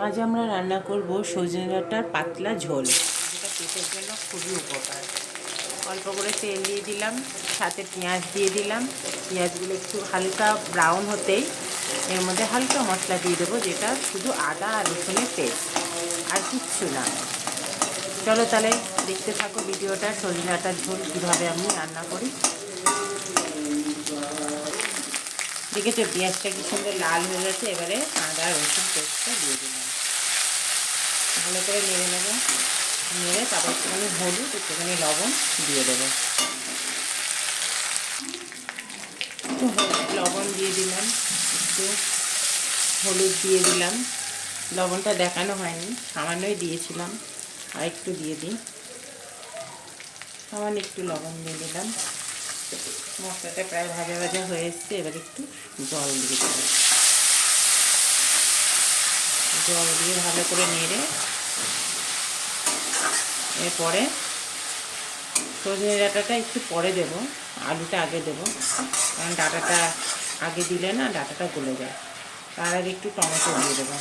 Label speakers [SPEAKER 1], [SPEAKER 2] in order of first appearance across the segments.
[SPEAKER 1] আজ আমরা রান্না করব সজনে ডাঁটার পাতলা ঝোল, যেটা পেটের জন্য খুবই উপকার। অল্প করে তেল দিয়ে দিলাম, সাথে পেঁয়াজ দিয়ে দিলাম। পেঁয়াজগুলো একটু হালকা ব্রাউন হতেই এর মধ্যে হালকা মশলা দিয়ে দেবো, যেটা শুধু আদা আর রসুনের পেস্ট, আর কিচ্ছু না। চলো তাহলে দেখতে থাকো ভিডিওটা, সজনে ডাঁটার ঝোল কীভাবে আমি রান্না করি। দেখেছো পেঁয়াজটা কি সুন্দর লাল হয়ে গেছে। এবারে আদা রসুন পেস্টটা দিয়ে দিলাম, ভালো করে নেড়ে নেবো। নেড়ে তারপর একটুখানি হলুদ, একটুখানি লবণ দিয়ে দেবো। একটু লবণ দিয়ে দিলাম, একটু হলুদ দিয়ে দিলাম। লবণটা দেখানো হয়নি, সামান্যই দিয়েছিলাম, আর একটু দিয়ে দিই। সামান্য একটু লবণ দিয়ে দিলাম। মশলাটা প্রায় ভাজা ভাজা হয়ে এসছে। এবার একটু জল দিয়ে দেবো। জল দিয়ে ভালো করে নেড়ে এরপরে সজনে ডাঁটাটা একটু পরে দেব, আলুটা আগে দেব, কারণ ডাঁটাটা আগে দিলে না ডাঁটাটা গলে যায়। তার আগে একটু টমেটো দিয়ে দেবো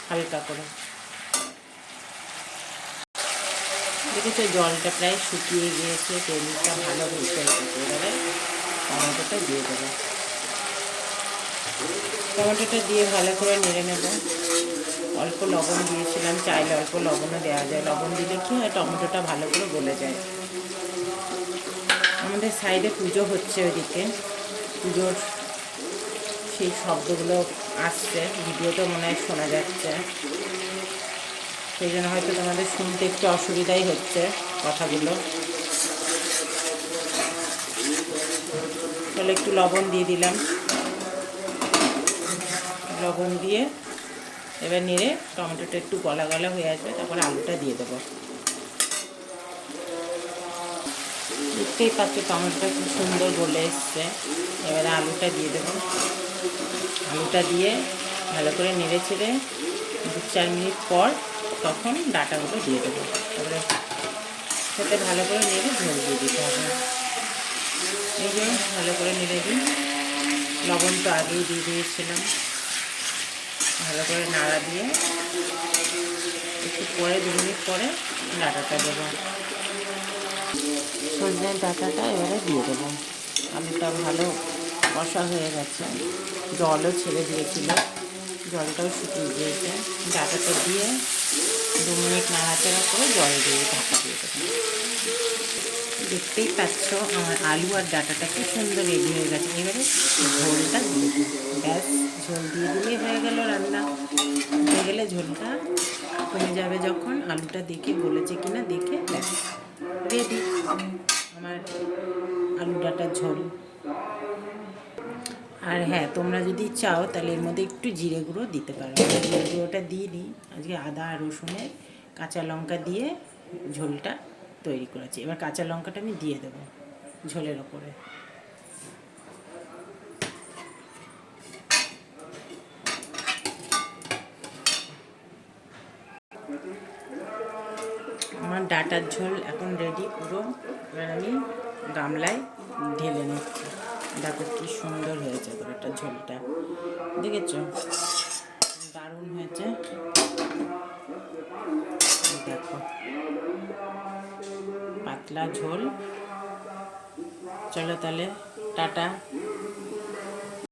[SPEAKER 1] হালকা করে। দেখেছো জলটা প্রায় শুকিয়ে গিয়েছে, তেলটা ভালো ভেজে গেছে। এবারে টমেটোটা দিয়ে দেবো। টমেটোটা দিয়ে ভালো করে নেড়ে নেব। অল্প লবণ দিয়েছিলাম, চাইলে অল্প লবণও দেওয়া যায়। লবণ দিলে কী হয়, টমেটোটা ভালো করে গলে যায়। আমাদের সাইডে পুজো হচ্ছে, ওইদিকে পুজোর সেই শব্দগুলো আসছে, ভিডিওতে মনে হয় শোনা যাচ্ছে। সেই জন্য হয়তো তোমাদের শুনতে একটু অসুবিধাই হচ্ছে কথাগুলো। তাহলে একটু লবণ দিয়ে দিলাম। লবণ দিয়ে এবার নেড়ে টমেটোটা একটু গলা গলা হয়ে আসবে, তারপরে আলুটা দিয়ে দেবো। দেখতেই পাচ্ছ টমেটোটা খুব সুন্দর গলে এসছে। এবারে আলুটা দিয়ে দেবো। আলুটা দিয়ে ভালো করে নেড়ে ছেড়ে 2-4 মিনিট পর তখন ডাঁটাগুলো দিয়ে দেবো। তারপরে সাথে ভালো করে নেড়ে ঝোল দিয়ে দিতে হবে। এই যে ভালো করে নেড়ে দিই। লবণ তো আগেই দিয়ে দিয়েছিলাম। ভালো করে নাড়া দিয়ে একটু পরে 2 মিনিট পরে ডাঁটাটা দেবো। সজনে ডাঁটাটা এবারে দিয়ে দেবো। আলুটা ভালো কষা হয়ে গেছে, জলও ছেড়ে দিয়েছিল, জলটাও শুকিয়ে গিয়েছে। ডাঁটাটা দিয়ে 2 মিনিট নাড়াচাড়া করে জল দিয়ে ঢাকা দিয়ে দেবো। দেখতেই পাচ্ছ আমার আলু আর ডাঁটাটা কি সুন্দর রেডি হয়ে গেছে। এবারে ঝোলটা দিয়ে দিই, ব্যাস ঝোল দিয়ে দিলেই হয়ে গেল রান্না। হয়ে গেলে ঝোলটা কমে যাবে যখন, আলুটা দেখে গলেছে কিনা দেখে ব্যাস রেডি আমার আলু ডাঁটার ঝোল। আর হ্যাঁ, তোমরা যদি চাও তাহলে এর মধ্যে একটু জিরে গুঁড়ো দিতে পারো। জিরে গুঁড়োটা দিয়ে দিই। আজকে আদা আর রসুনের কাঁচা লঙ্কা দিয়ে ঝোলটা তৈরি করেছি। এবার কাঁচা লঙ্কাটা আমি দিয়ে দেবো ঝোলের ওপরে। আমার ডাঁটার ঝোল এখন রেডি পুরো। এবার আমি গামলায় ঢেলে নিচ্ছি। দেখো কি সুন্দর হয়েছে একটা ঝোলটা, দেখেছো দারুণ হয়েছে। দেখো পাতলা ঝোল। চলো তাহলে টাটা।